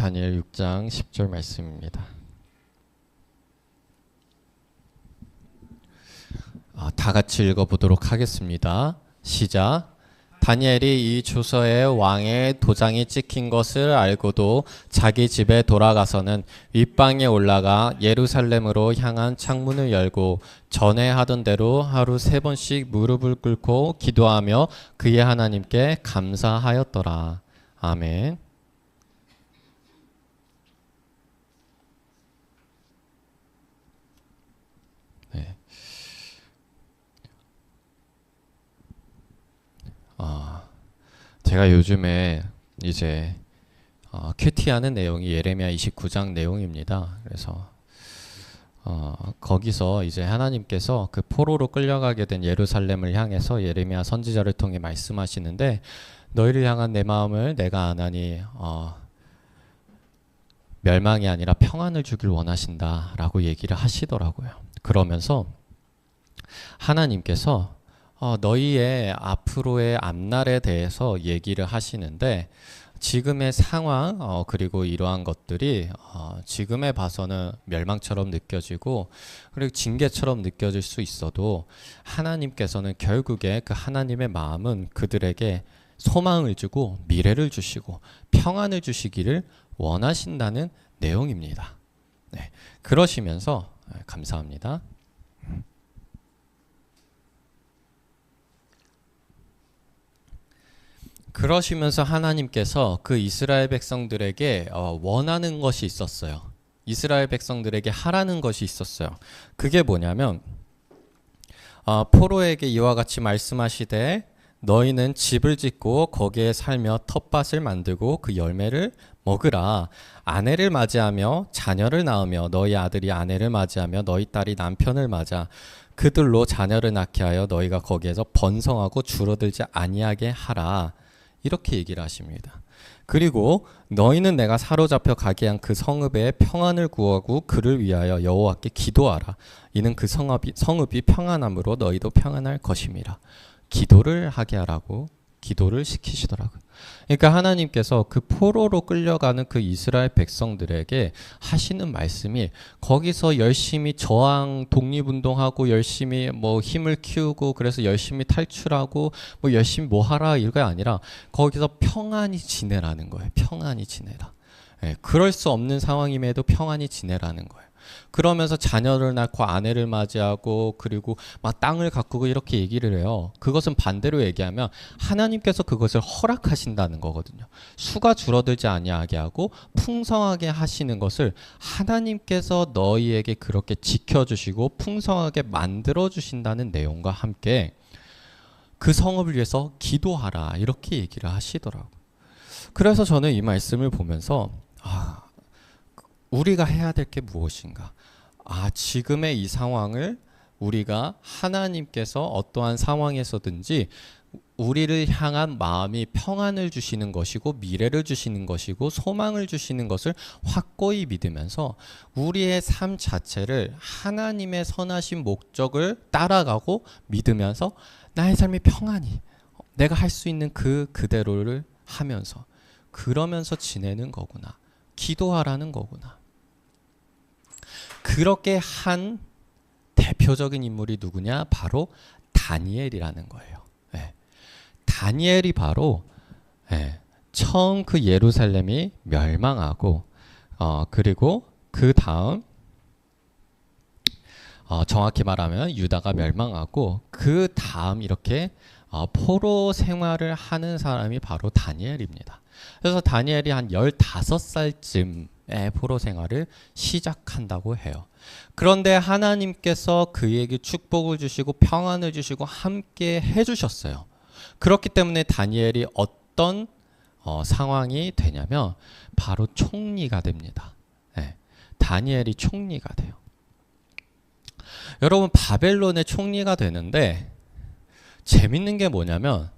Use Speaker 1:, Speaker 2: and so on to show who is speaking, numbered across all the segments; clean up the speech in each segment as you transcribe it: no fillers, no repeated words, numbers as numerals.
Speaker 1: 다니엘 6장 10절 말씀입니다. 다 같이 읽어보도록 하겠습니다. 시작. 다니엘이 이 조서에 왕의 도장이 찍힌 것을 알고도 자기 집에 돌아가서는 윗방에 올라가 예루살렘으로 향한 창문을 열고 전에 하던 대로 하루 3번씩 무릎을 꿇고 기도하며 그의 하나님께 감사하였더라. 아멘. 네. 제가 요즘에 이제 큐티하는 내용이 예레미야 29장 내용입니다. 그래서 거기서 이제 하나님께서 그 포로로 끌려가게 된 예루살렘을 향해서 예레미야 선지자를 통해 말씀하시는데, 너희를 향한 내 마음을 내가 아나니 멸망이 아니라 평안을 주길 원하신다라고 얘기를 하시더라고요. 그러면서 하나님께서 너희의 앞으로의 앞날에 대해서 얘기를 하시는데, 지금의 상황 그리고 이러한 것들이 지금에 봐서는 멸망처럼 느껴지고 그리고 징계처럼 느껴질 수 있어도 하나님께서는 결국에 그 하나님의 마음은 그들에게 소망을 주고 미래를 주시고 평안을 주시기를 원하신다는 내용입니다. 네, 그러시면서 감사합니다. 그러시면서 하나님께서 그 이스라엘 백성들에게 원하는 것이 있었어요. 이스라엘 백성들에게 하라는 것이 있었어요. 그게 뭐냐면 포로에게 이와 같이 말씀하시되 너희는 집을 짓고 거기에 살며 텃밭을 만들고 그 열매를 먹으라. 아내를 맞이하며 자녀를 낳으며 너희 아들이 아내를 맞이하며 너희 딸이 남편을 맞아 그들로 자녀를 낳게 하여 너희가 거기에서 번성하고 줄어들지 아니하게 하라. 이렇게 얘기를 하십니다. 그리고 너희는 내가 사로잡혀 가게 한 그 성읍에 평안을 구하고 그를 위하여 여호와께 기도하라. 이는 그 성읍이 평안함으로 너희도 평안할 것임이라. 기도를 하게 하라고 기도를 시키시더라고요. 그러니까 하나님께서 그 포로로 끌려가는 그 이스라엘 백성들에게 하시는 말씀이 거기서 열심히 저항 독립운동하고 열심히 힘을 키우고 그래서 열심히 탈출하고 열심히 하라 이게 아니라 거기서 평안히 지내라는 거예요. 평안히 지내라. 그럴 수 없는 상황임에도 평안히 지내라는 거예요. 그러면서 자녀를 낳고 아내를 맞이하고 그리고 막 땅을 가꾸고 이렇게 얘기를 해요. 그것은 반대로 얘기하면 하나님께서 그것을 허락하신다는 거거든요. 수가 줄어들지 아니하게 하고 풍성하게 하시는 것을 하나님께서 너희에게 그렇게 지켜주시고 풍성하게 만들어주신다는 내용과 함께 그 성읍을 위해서 기도하라 이렇게 얘기를 하시더라고요. 그래서 저는 이 말씀을 보면서 우리가 해야 될 게 무엇인가? 지금의 이 상황을 우리가 하나님께서 어떠한 상황에서든지 우리를 향한 마음이 평안을 주시는 것이고 미래를 주시는 것이고 소망을 주시는 것을 확고히 믿으면서 우리의 삶 자체를 하나님의 선하신 목적을 따라가고 믿으면서 나의 삶이 평안히 내가 할 수 있는 그대로를 하면서 그러면서 지내는 거구나. 기도하라는 거구나. 그렇게 한 대표적인 인물이 누구냐? 바로 다니엘이라는 거예요. 다니엘이 바로 처음 그 예루살렘이 멸망하고 그리고 그 다음 정확히 말하면 유다가 멸망하고 그 다음 이렇게 포로 생활을 하는 사람이 바로 다니엘입니다. 그래서 다니엘이 한 15살쯤에 포로 생활을 시작한다고 해요. 그런데 하나님께서 그에게 축복을 주시고 평안을 주시고 함께 해주셨어요. 그렇기 때문에 다니엘이 어떤 상황이 되냐면 바로 총리가 됩니다. 다니엘이 총리가 돼요. 여러분 바벨론의 총리가 되는데 재밌는 게 뭐냐면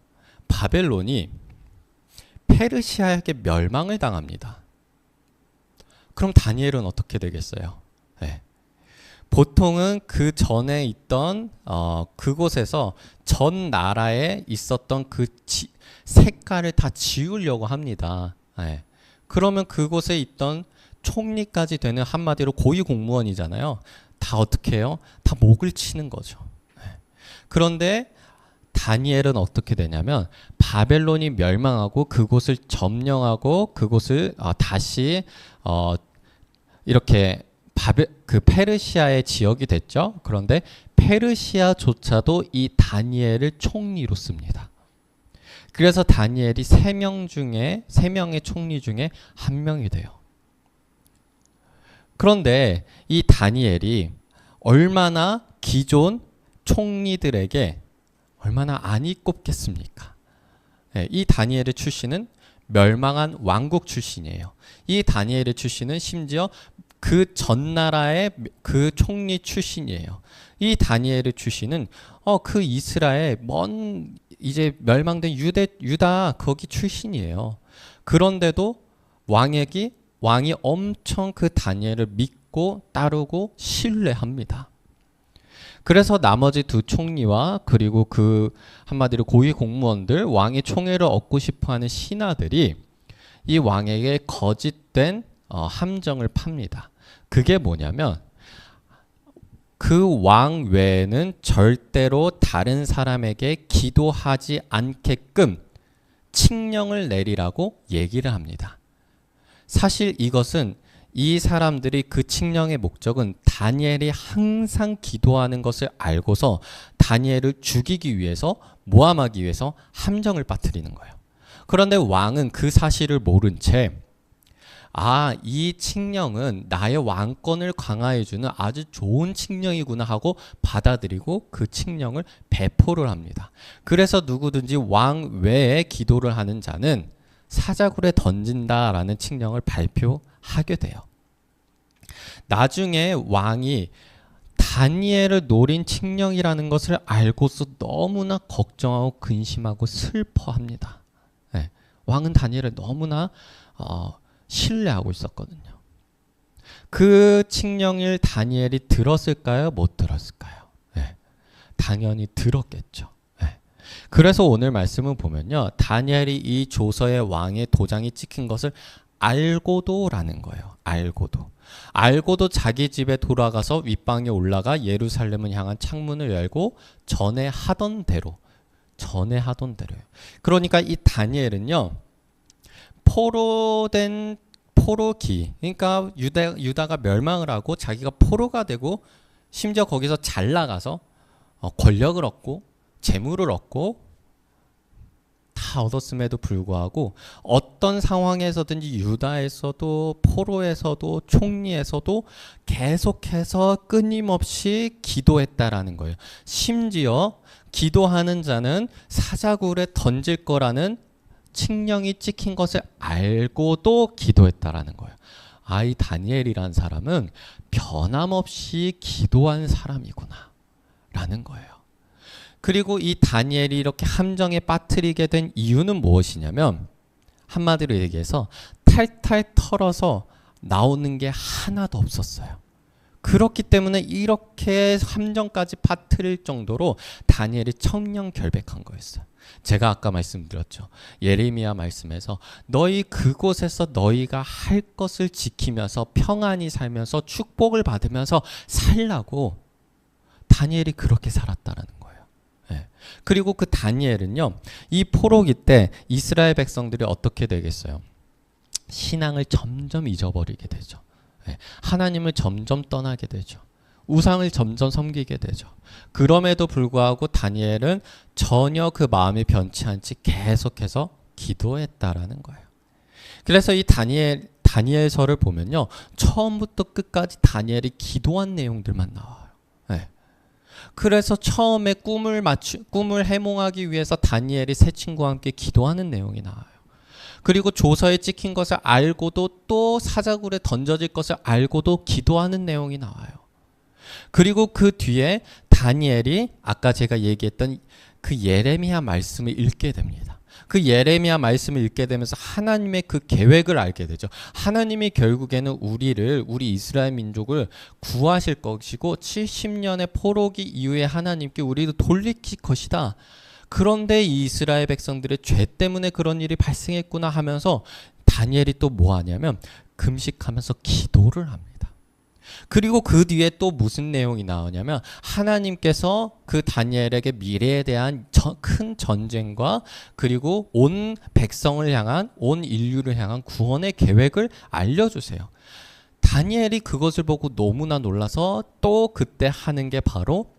Speaker 1: 바벨론이 페르시아에게 멸망을 당합니다. 그럼 다니엘은 어떻게 되겠어요? 보통은 그 전에 있던 그곳에서 전 나라에 있었던 그 색깔을 다 지우려고 합니다. 그러면 그곳에 있던 총리까지 되는 한마디로 고위 공무원이잖아요. 다 어떻게 해요? 다 목을 치는 거죠. 그런데 다니엘은 어떻게 되냐면 바벨론이 멸망하고 그곳을 점령하고 그곳을 다시 이렇게 그 페르시아의 지역이 됐죠. 그런데 페르시아조차도 이 다니엘을 총리로 씁니다. 그래서 다니엘이 세 명의 총리 중에 한 명이 돼요. 그런데 이 다니엘이 얼마나 기존 총리들에게 얼마나 안이 꼽겠습니까? 네, 이 다니엘의 출신은 멸망한 왕국 출신이에요. 이 다니엘의 출신은 심지어 그 전 나라의 그 총리 출신이에요. 이 다니엘의 출신은 그 이스라엘 먼 이제 멸망된 유다 거기 출신이에요. 그런데도 왕이 엄청 그 다니엘을 믿고 따르고 신뢰합니다. 그래서 나머지 두 총리와 그리고 그 한마디로 고위 공무원들, 왕의 총애를 얻고 싶어하는 신하들이 이 왕에게 거짓된 함정을 팝니다. 그게 뭐냐면 그 왕 외에는 절대로 다른 사람에게 기도하지 않게끔 칙령을 내리라고 얘기를 합니다. 사실 이것은 이 사람들이 그 칙령의 목적은 다니엘이 항상 기도하는 것을 알고서 다니엘을 죽이기 위해서, 모함하기 위해서 함정을 빠뜨리는 거예요. 그런데 왕은 그 사실을 모른 채 이 칙령은 나의 왕권을 강화해주는 아주 좋은 칙령이구나 하고 받아들이고 그 칙령을 배포를 합니다. 그래서 누구든지 왕 외에 기도를 하는 자는 사자굴에 던진다라는 칙령을 발표하게 돼요. 나중에 왕이 다니엘을 노린 칙령이라는 것을 알고서 너무나 걱정하고 근심하고 슬퍼합니다. 네, 왕은 다니엘을 너무나 신뢰하고 있었거든요. 그 칙령을 다니엘이 들었을까요? 못 들었을까요? 네, 당연히 들었겠죠. 네. 그래서 오늘 말씀을 보면요, 다니엘이 이 조서의 왕의 도장이 찍힌 것을 알고도라는 거예요. 알고도 자기 집에 돌아가서 윗방에 올라가 예루살렘을 향한 창문을 열고 전에 하던 대로요. 그러니까 이 다니엘은요, 포로기, 그러니까 유다가 멸망을 하고 자기가 포로가 되고 심지어 거기서 잘 나가서 권력을 얻고 재물을 얻고 다 얻었음에도 불구하고 어떤 상황에서든지 유다에서도 포로에서도 총리에서도 계속해서 끊임없이 기도했다라는 거예요. 심지어 기도하는 자는 사자굴에 던질 거라는 칙령이 찍힌 것을 알고도 기도했다라는 거예요. 이 다니엘이라는 사람은 변함없이 기도한 사람이구나 라는 거예요. 그리고 이 다니엘이 이렇게 함정에 빠뜨리게 된 이유는 무엇이냐면 한마디로 얘기해서 탈탈 털어서 나오는 게 하나도 없었어요. 그렇기 때문에 이렇게 함정까지 빠뜨릴 정도로 다니엘이 청렴결백한 거였어요. 제가 아까 말씀드렸죠. 예레미야 말씀에서 너희 그곳에서 너희가 할 것을 지키면서 평안히 살면서 축복을 받으면서 살라고 다니엘이 그렇게 살았다라는 거예요. 네. 그리고 그 다니엘은요, 이 포로기 때 이스라엘 백성들이 어떻게 되겠어요? 신앙을 점점 잊어버리게 되죠. 네. 하나님을 점점 떠나게 되죠. 우상을 점점 섬기게 되죠. 그럼에도 불구하고 다니엘은 전혀 그 마음이 변치 않지 계속해서 기도했다라는 거예요. 그래서 이 다니엘서를 보면요, 처음부터 끝까지 다니엘이 기도한 내용들만 나와요. 네. 그래서 처음에 꿈을 해몽하기 위해서 다니엘이 세 친구와 함께 기도하는 내용이 나와요. 그리고 조서에 찍힌 것을 알고도 또 사자굴에 던져질 것을 알고도 기도하는 내용이 나와요. 그리고 그 뒤에 다니엘이 아까 제가 얘기했던 그 예레미야 말씀을 읽게 됩니다. 그 예레미야 말씀을 읽게 되면서 하나님의 그 계획을 알게 되죠. 하나님이 결국에는 우리 이스라엘 민족을 구하실 것이고 70년의 포로기 이후에 하나님께 우리를 돌리킬 것이다. 그런데 이 이스라엘 백성들의 죄 때문에 그런 일이 발생했구나 하면서 다니엘이 또 뭐 하냐면 금식하면서 기도를 합니다. 그리고 그 뒤에 또 무슨 내용이 나오냐면 하나님께서 그 다니엘에게 미래에 대한 큰 전쟁과 그리고 온 백성을 향한 온 인류를 향한 구원의 계획을 알려주세요. 다니엘이 그것을 보고 너무나 놀라서 또 그때 하는 게 바로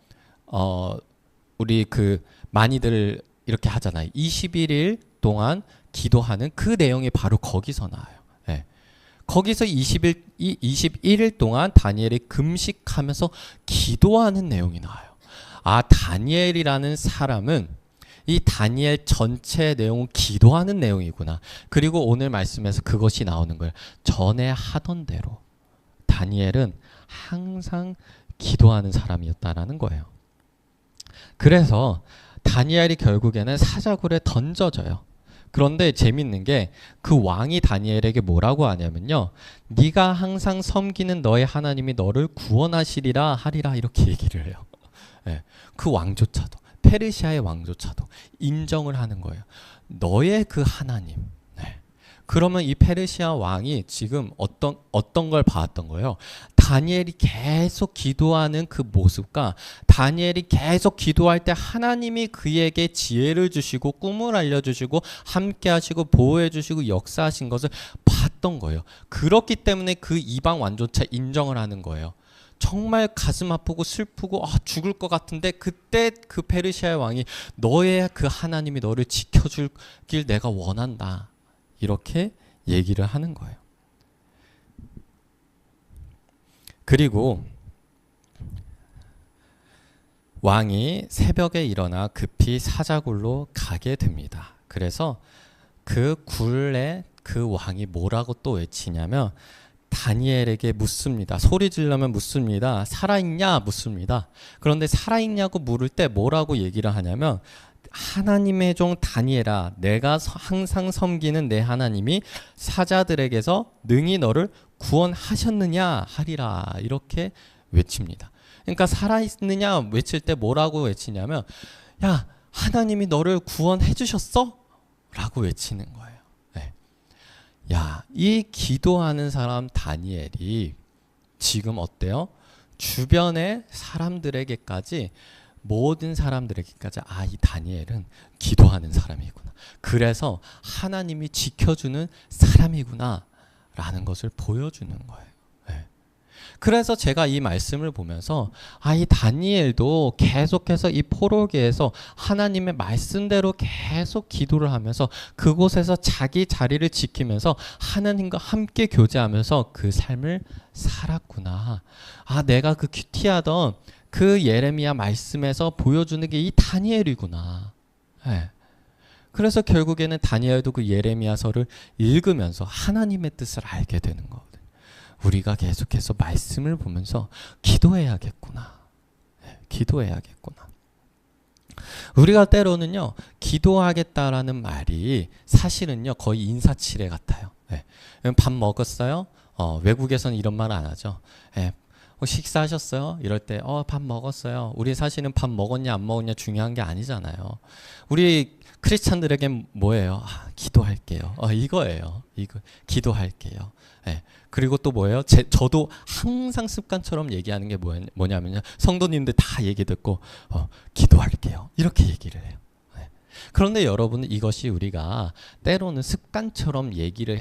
Speaker 1: 우리 그 많이들 이렇게 하잖아요. 21일 동안 기도하는 그 내용이 바로 거기서 나와요. 네. 거기서 21일 동안 다니엘이 금식하면서 기도하는 내용이 나와요. 아, 다니엘이라는 사람은 이 다니엘 전체 내용은 기도하는 내용이구나. 그리고 오늘 말씀에서 그것이 나오는 거예요. 전에 하던 대로 다니엘은 항상 기도하는 사람이었다라는 거예요. 그래서 다니엘이 결국에는 사자굴에 던져져요. 그런데 재밌는 게 그 왕이 다니엘에게 뭐라고 하냐면요. 네가 항상 섬기는 너의 하나님이 너를 구원하시리라 하리라 이렇게 얘기를 해요. 네. 그 왕조차도 페르시아의 왕조차도 인정을 하는 거예요. 너의 그 하나님. 네. 그러면 이 페르시아 왕이 지금 어떤 걸 봤던 거예요? 다니엘이 계속 기도하는 그 모습과 다니엘이 계속 기도할 때 하나님이 그에게 지혜를 주시고 꿈을 알려주시고 함께 하시고 보호해 주시고 역사하신 것을 봤던 거예요. 그렇기 때문에 그 이방 왕조차 인정을 하는 거예요. 정말 가슴 아프고 슬프고 죽을 것 같은데 그때 그 페르시아의 왕이 너의 그 하나님이 너를 지켜주길 내가 원한다. 이렇게 얘기를 하는 거예요. 그리고 왕이 새벽에 일어나 급히 사자굴로 가게 됩니다. 그래서 그 굴에 그 왕이 뭐라고 또 외치냐면 다니엘에게 묻습니다. 소리 지르면 묻습니다. 살아있냐? 묻습니다. 그런데 살아있냐고 물을 때 뭐라고 얘기를 하냐면 하나님의 종 다니엘아, 내가 항상 섬기는 내 하나님이 사자들에게서 능히 너를 구원하셨느냐 하리라 이렇게 외칩니다. 그러니까 살아있느냐 외칠 때 뭐라고 외치냐면 야, 하나님이 너를 구원해 주셨어? 라고 외치는 거예요. 네. 야, 이 기도하는 사람 다니엘이 지금 어때요? 주변의 사람들에게까지 모든 사람들에게까지 이 다니엘은 기도하는 사람이구나. 그래서 하나님이 지켜주는 사람이구나 라는 것을 보여주는 거예요. 네. 그래서 제가 이 말씀을 보면서 이 다니엘도 계속해서 이 포로기에서 하나님의 말씀대로 계속 기도를 하면서 그곳에서 자기 자리를 지키면서 하나님과 함께 교제하면서 그 삶을 살았구나. 내가 그 큐티하던 그 예레미야 말씀에서 보여주는 게 이 다니엘이구나. 네. 그래서 결국에는 다니엘도 그 예레미야서를 읽으면서 하나님의 뜻을 알게 되는 거거든요. 우리가 계속해서 말씀을 보면서 기도해야겠구나. 네. 기도해야겠구나. 우리가 때로는요, 기도하겠다라는 말이 사실은요, 거의 인사치레 같아요. 네. 밥 먹었어요? 외국에서는 이런 말 안 하죠. 네. 식사하셨어요? 이럴 때 밥 먹었어요. 우리 사실은 밥 먹었냐 안 먹었냐 중요한 게 아니잖아요. 우리 크리스찬들에겐 뭐예요? 기도할게요. 이거예요. 이거 기도할게요. 네. 그리고 또 뭐예요? 저도 항상 습관처럼 얘기하는 게 뭐냐면요. 성도님들 다 얘기 듣고 기도할게요. 이렇게 얘기를 해요. 그런데 여러분은 이것이 우리가 때로는 습관처럼 얘기를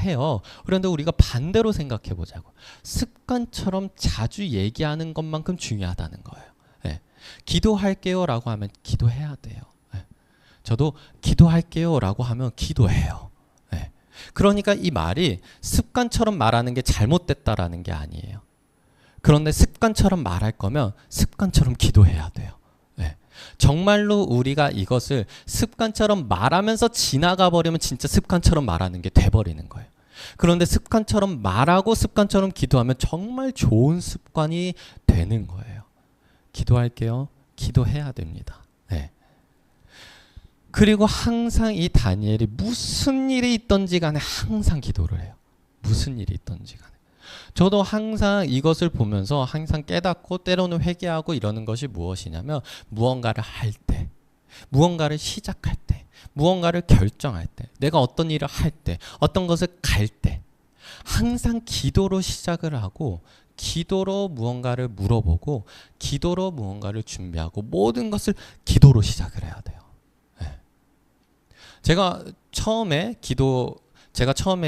Speaker 1: 해요. 그런데 우리가 반대로 생각해 보자고. 습관처럼 자주 얘기하는 것만큼 중요하다는 거예요. 네. 기도할게요 라고 하면 기도해야 돼요. 네. 저도 기도할게요 라고 하면 기도해요. 네. 그러니까 이 말이 습관처럼 말하는 게 잘못됐다라는 게 아니에요. 그런데 습관처럼 말할 거면 습관처럼 기도해야 돼요. 정말로 우리가 이것을 습관처럼 말하면서 지나가 버리면 진짜 습관처럼 말하는 게 돼버리는 거예요. 그런데 습관처럼 말하고 습관처럼 기도하면 정말 좋은 습관이 되는 거예요. 기도할게요. 기도해야 됩니다. 네. 그리고 항상 이 다니엘이 무슨 일이 있던지 간에 항상 기도를 해요. 무슨 일이 있던지 간에. 저도 항상 이것을 보면서 항상 깨닫고 때로는 회개하고 이러는 것이 무엇이냐면 무언가를 할 때 무언가를 시작할 때, 무언가를 결정할 때, 내가 어떤 일을 할 때, 어떤 것을 갈 때 항상 기도로 시작을 하고 기도로 무언가를 물어보고 기도로 무언가를 준비하고 모든 것을 기도로 시작을 해야 돼요. 네. 제가 처음에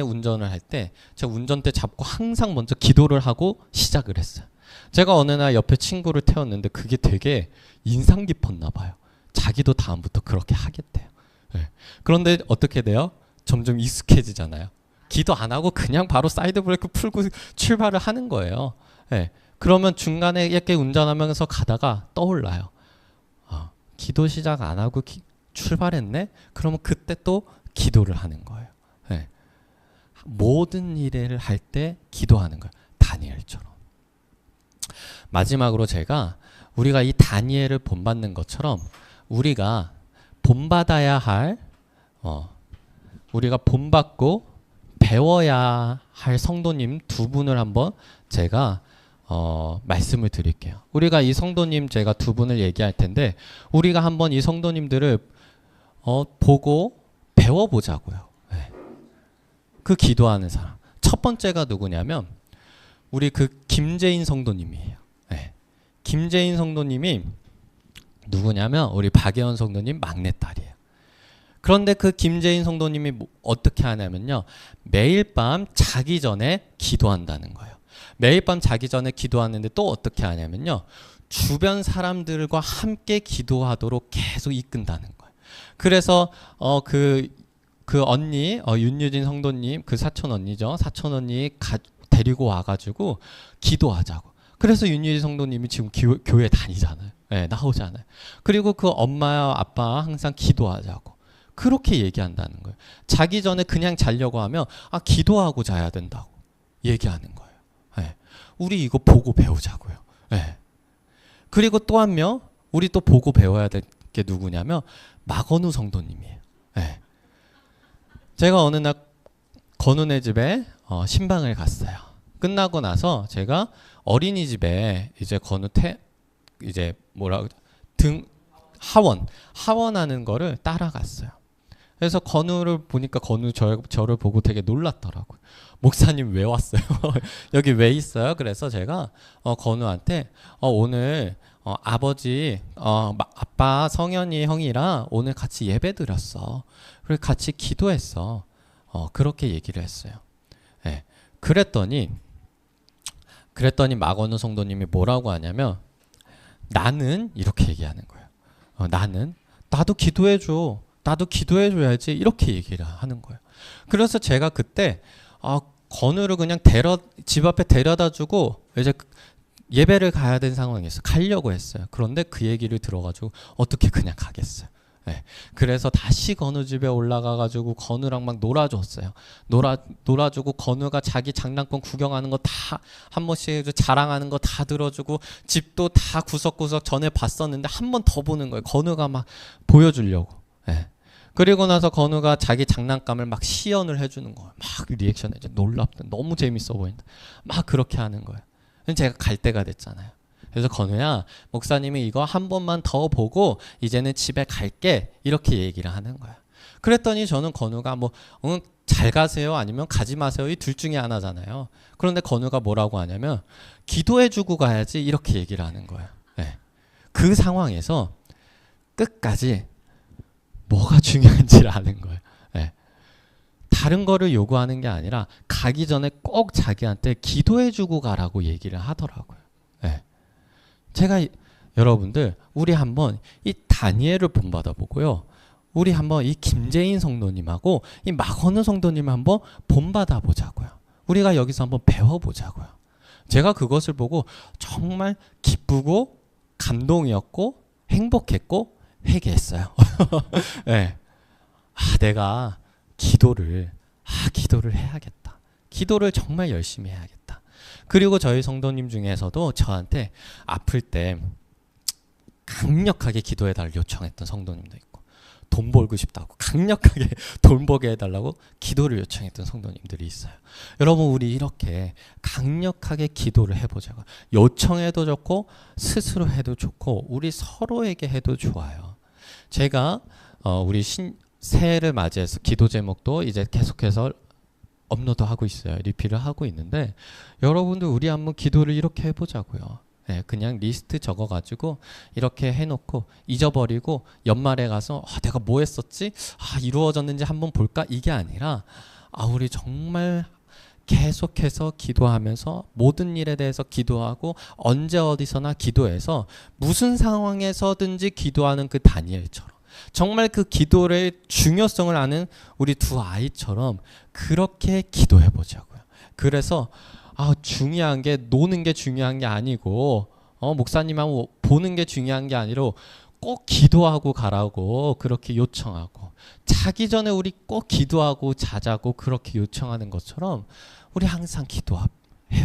Speaker 1: 운전을 할 때 제가 운전대 잡고 항상 먼저 기도를 하고 시작을 했어요. 제가 어느 날 옆에 친구를 태웠는데 그게 되게 인상 깊었나 봐요. 자기도 다음부터 그렇게 하겠대요. 네. 그런데 어떻게 돼요? 점점 익숙해지잖아요. 기도 안 하고 그냥 바로 사이드 브레이크 풀고 출발을 하는 거예요. 네. 그러면 중간에 이렇게 운전하면서 가다가 떠올라요. 기도 시작 안 하고 출발했네? 그러면 그때 또 기도를 하는 거예요. 네. 모든 일을 할 때 기도하는 거예요. 다니엘처럼. 마지막으로 제가 우리가 이 다니엘을 본받는 것처럼 우리가 본받아야 할 우리가 본받고 배워야 할 성도님 두 분을 한번 제가 말씀을 드릴게요. 우리가 이 성도님 제가 두 분을 얘기할 텐데 우리가 한번 이 성도님들을 보고 배워보자고요. 네. 그 기도하는 사람. 첫 번째가 누구냐면 우리 그 김재인 성도님이에요. 네. 김재인 성도님이 누구냐면 우리 박예원 성도님 막내딸이에요. 그런데 그 김재인 성도님이 어떻게 하냐면요. 매일 밤 자기 전에 기도한다는 거예요. 매일 밤 자기 전에 기도하는데 또 어떻게 하냐면요. 주변 사람들과 함께 기도하도록 계속 이끈다는 거예요. 그래서 그 언니 윤유진 성도님 그 사촌 언니죠. 사촌 언니 데리고 와가지고 기도하자고. 그래서 윤유진 성도님이 지금 교회 다니잖아요. 네, 나오잖아요. 그리고 그 엄마 아빠 항상 기도하자고. 그렇게 얘기한다는 거예요. 자기 전에 그냥 자려고 하면 기도하고 자야 된다고 얘기하는 거예요. 네. 우리 이거 보고 배우자고요. 네. 그리고 또 한 명 우리 또 보고 배워야 될 게 누구냐면 마건우 성도님이에요. 네. 제가 어느 날 건우네 집에 신방을 갔어요. 끝나고 나서 제가 어린이집에 이제 이제 하원하는 거를 따라갔어요. 그래서 건우를 보니까 건우 저를 보고 되게 놀랐더라고요. 목사님 왜 왔어요? 여기 왜 있어요? 그래서 제가 건우한테 오늘 아버지 아빠 성현이 형이랑 오늘 같이 예배 드렸어. 그리고 같이 기도했어. 그렇게 얘기를 했어요. 네. 그랬더니 마건우 성도님이 뭐라고 하냐면 나는 이렇게 얘기하는 거예요. 나도 기도해줘. 나도 기도해줘야지. 이렇게 얘기를 하는 거예요. 그래서 제가 그때 건우를 그냥 집 앞에 데려다주고 이제 예배를 가야 되는 상황이었어요. 가려고 했어요. 그런데 그 얘기를 들어가지고 어떻게 그냥 가겠어요. 네. 그래서 다시 건우 집에 올라가가지고 건우랑 막 놀아줬어요. 놀아주고 건우가 자기 장난감 구경하는 거 다 한 번씩 자랑하는 거 다 들어주고 집도 다 구석구석 전에 봤었는데 한 번 더 보는 거예요. 건우가 막 보여주려고. 네. 그리고 나서 건우가 자기 장난감을 막 시연을 해주는 거예요. 막 리액션 해줘. 놀랍다. 너무 재밌어 보인다. 막 그렇게 하는 거예요. 제가 갈 때가 됐잖아요. 그래서 건우야, 목사님이 이거 한 번만 더 보고 이제는 집에 갈게. 이렇게 얘기를 하는 거야. 그랬더니 저는 건우가 잘 가세요 아니면 가지 마세요 이 둘 중에 하나잖아요. 그런데 건우가 뭐라고 하냐면 기도해주고 가야지 이렇게 얘기를 하는 거예요. 네. 그 상황에서 끝까지 뭐가 중요한지를 아는 거예요. 네. 다른 거를 요구하는 게 아니라 가기 전에 꼭 자기한테 기도해주고 가라고 얘기를 하더라고요. 네. 제가 여러분들 우리 한번 이 다니엘을 본받아 보고요. 우리 한번 이 김재인 성도님하고 이 마건우 성도님 한번 본받아 보자고요. 우리가 여기서 한번 배워보자고요. 제가 그것을 보고 정말 기쁘고 감동이었고 행복했고 회개했어요. 네. 내가 기도를 해야겠다. 기도를 정말 열심히 해야겠다. 그리고 저희 성도님 중에서도 저한테 아플 때 강력하게 기도해달라고 요청했던 성도님도 있고 돈 벌고 싶다고 강력하게 돈 벌게 해달라고 기도를 요청했던 성도님들이 있어요. 여러분 우리 이렇게 강력하게 기도를 해보자고. 요청해도 좋고 스스로 해도 좋고 우리 서로에게 해도 좋아요. 제가 우리 새해를 맞이해서 기도 제목도 이제 계속해서 업로드하고 있어요. 리필을 하고 있는데 여러분들 우리 한번 기도를 이렇게 해보자고요. 네, 그냥 리스트 적어가지고 이렇게 해놓고 잊어버리고 연말에 가서 내가 뭐 했었지? 이루어졌는지 한번 볼까? 이게 아니라 우리 정말 계속해서 기도하면서 모든 일에 대해서 기도하고 언제 어디서나 기도해서 무슨 상황에서든지 기도하는 그 다니엘처럼 정말 그 기도의 중요성을 아는 우리 두 아이처럼 그렇게 기도해 보자고요. 그래서 중요한 게 노는 게 중요한 게 아니고 목사님하고 보는 게 중요한 게 아니라 꼭 기도하고 가라고 그렇게 요청하고 자기 전에 우리 꼭 기도하고 자자고 그렇게 요청하는 것처럼 우리 항상 기도해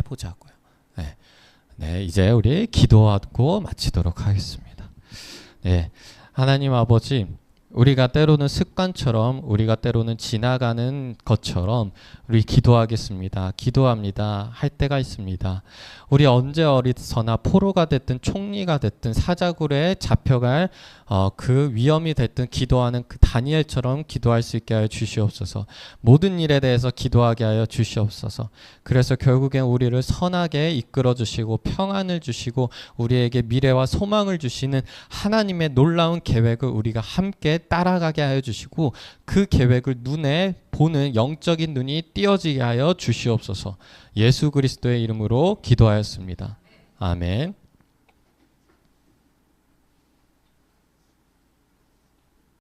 Speaker 1: 보자고요. 네, 이제 우리 기도하고 마치도록 하겠습니다. 네, 하나님 아버지, 우리가 때로는 습관처럼 우리가 때로는 지나가는 것처럼 우리 기도하겠습니다. 기도합니다. 할 때가 있습니다. 우리 언제 어디서나 포로가 됐든 총리가 됐든 사자굴에 잡혀갈 그 위험이 됐든 기도하는 그 다니엘처럼 기도할 수 있게 하여 주시옵소서. 모든 일에 대해서 기도하게 하여 주시옵소서. 그래서 결국엔 우리를 선하게 이끌어 주시고 평안을 주시고 우리에게 미래와 소망을 주시는 하나님의 놀라운 계획을 우리가 함께 따라가게 하여 주시고 그 계획을 눈에 보는 영적인 눈이 띄어지게 하여 주시옵소서. 예수 그리스도의 이름으로 기도하였습니다. 아멘.